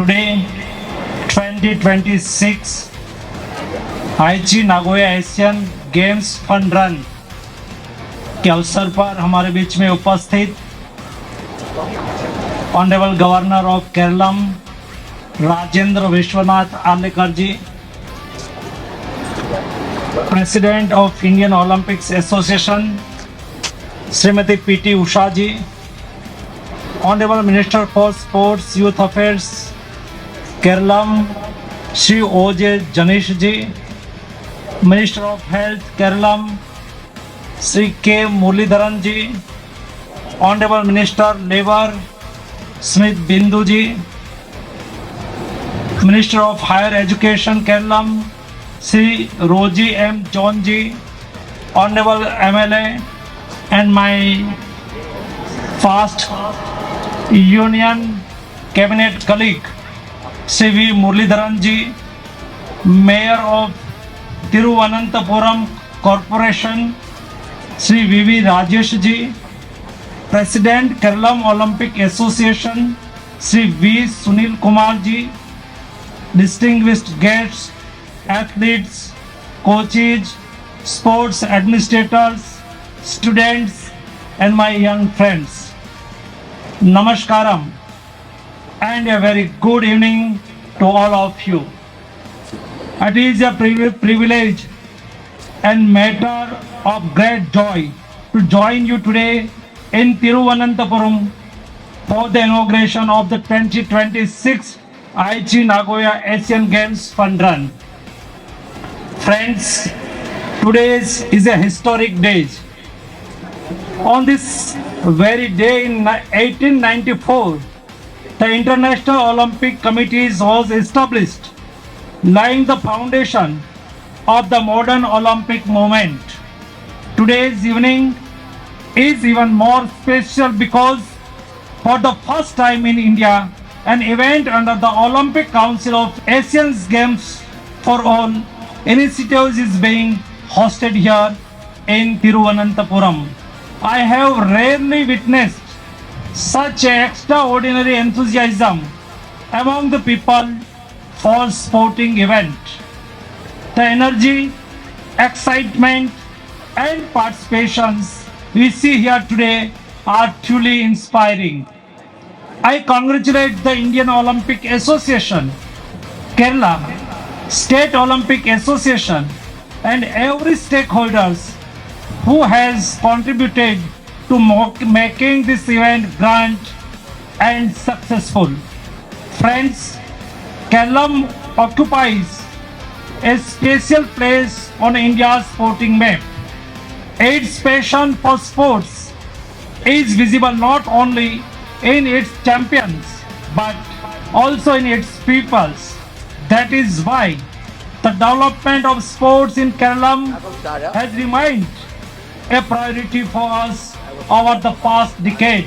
Today, 2026 Aichi Nagoya Asian Games fun run के अवसर पर हमारे बीच में उपस्थित honourable governor of Keralam Rajendra Vishwanath Arlekar ji, president of Indian Olympics association Shrimati PT Usha ji, honourable minister for sports youth affairs Keralam Shri OJ Janeesh ji, minister of health Keralam Shri K Muraleedharan ji, honourable minister labour Smith Bindu ji, minister of higher education Keralam Shri Roji M John ji, honourable MLA and my first union cabinet colleague Shri V Muraleedharan ji, mayor of Thiruvananthapuram corporation Shri V Rajesh ji, president Keralam Olympic association Shri V Sunil Kumar ji, distinguished guests, athletes, coaches, sports administrators, students and my young friends. Namaskaram and a very good evening to all of you. It is a privilege and matter of great joy to join you today in Tiruvananthapuram for the inauguration of the 2026 Aichi Nagoya Asian Games Fun Run. Friends, today is a historic day. On this very day in 1894, the International Olympic Committee was established, laying the foundation of the modern Olympic movement. Today's evening is even more special because for the first time in India, an event under the Olympic Council of Asian Games for All initiatives is being hosted here in Tiruvananthapuram. I have rarely witnessed such extraordinary enthusiasm among the people for sporting event. The energy, excitement and participations we see here today are truly inspiring. I congratulate the Indian Olympic Association, Kerala State Olympic Association and every stakeholders who has contributed to making this event grand and successful. Friends, Kerala occupies a special place on India's sporting map. Its passion for sports is visible not only in its champions but also in its peoples. That is why the development of sports in Kerala has remained a priority for us over the past decade.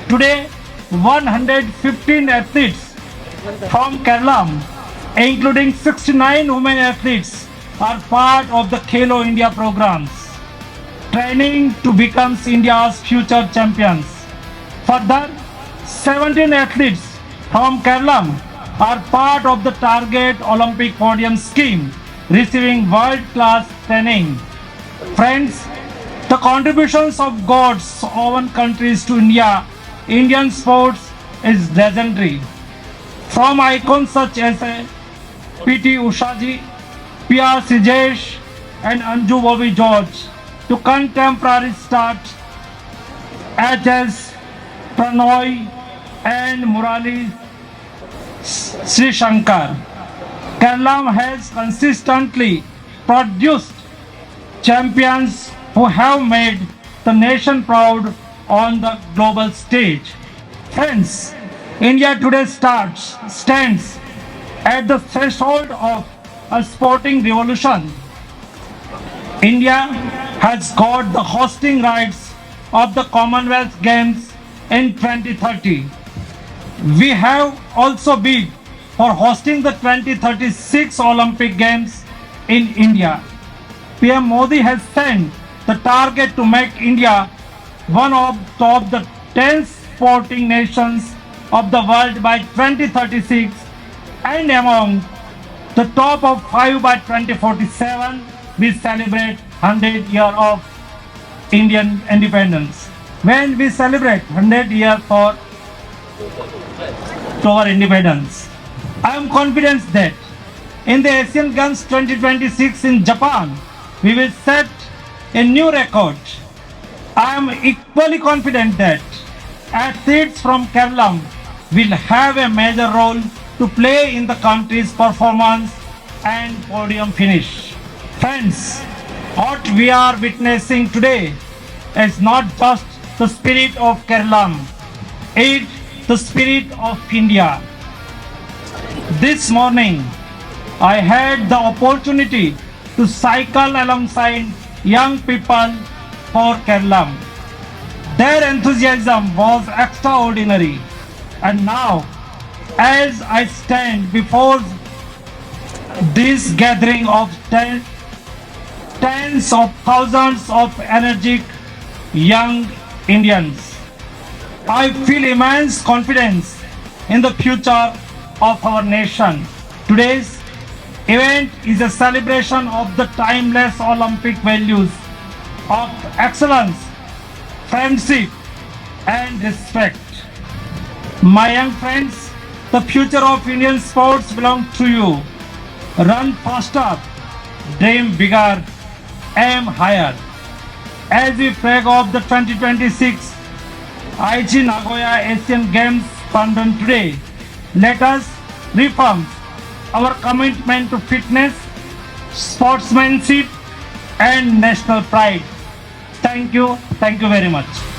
Today, 115 athletes from Kerala, including 69 women athletes, are part of the Khelo India programs, training to become India's future champions. Further, 17 athletes from Kerala are part of the Target Olympic Podium scheme, receiving world-class training. Friends, the contributions of God's own countries to Indian sports is legendary. From icons such as P.T. Usha ji, P.R. Sijesh and Anju Bobby George to contemporary stars H.S. Pranoy and Murali Sri Shankar. Kerala has consistently produced champions who have made the nation proud on the global stage. Friends, India today stands at the threshold of a sporting revolution. India has got the hosting rights of the Commonwealth Games in 2030. We have also bid for hosting the 2036 Olympic Games in India. PM Modi has set the target to make India one of the 10 sporting nations of the world by 2036 and among the top of 5 by 2047. We celebrate 100 years of Indian independence. When we celebrate 100 years for to our independence, I am confident that in the Asian Games 2026 in Japan, we will set a new record. I am equally confident that athletes from Kerala will have a major role to play in the country's performance and podium finish. Friends, what we are witnessing today is not just the spirit of Kerala, it's the spirit of India. This morning, I had the opportunity to cycle alongside young people for Kerala. Their enthusiasm was extraordinary. And now, as I stand before this gathering of tens of thousands of energetic young Indians, I feel immense confidence in the future of our nation. Today's event is a celebration of the timeless Olympic values of excellence, friendship, and respect. My young friends, the future of Indian sports belongs to you. Run faster, dream bigger, aim higher. As we flag off the 2026 Aichi Nagoya Asian Games countdown today, let us reaffirm our commitment to fitness, sportsmanship, and national pride. Thank you very much.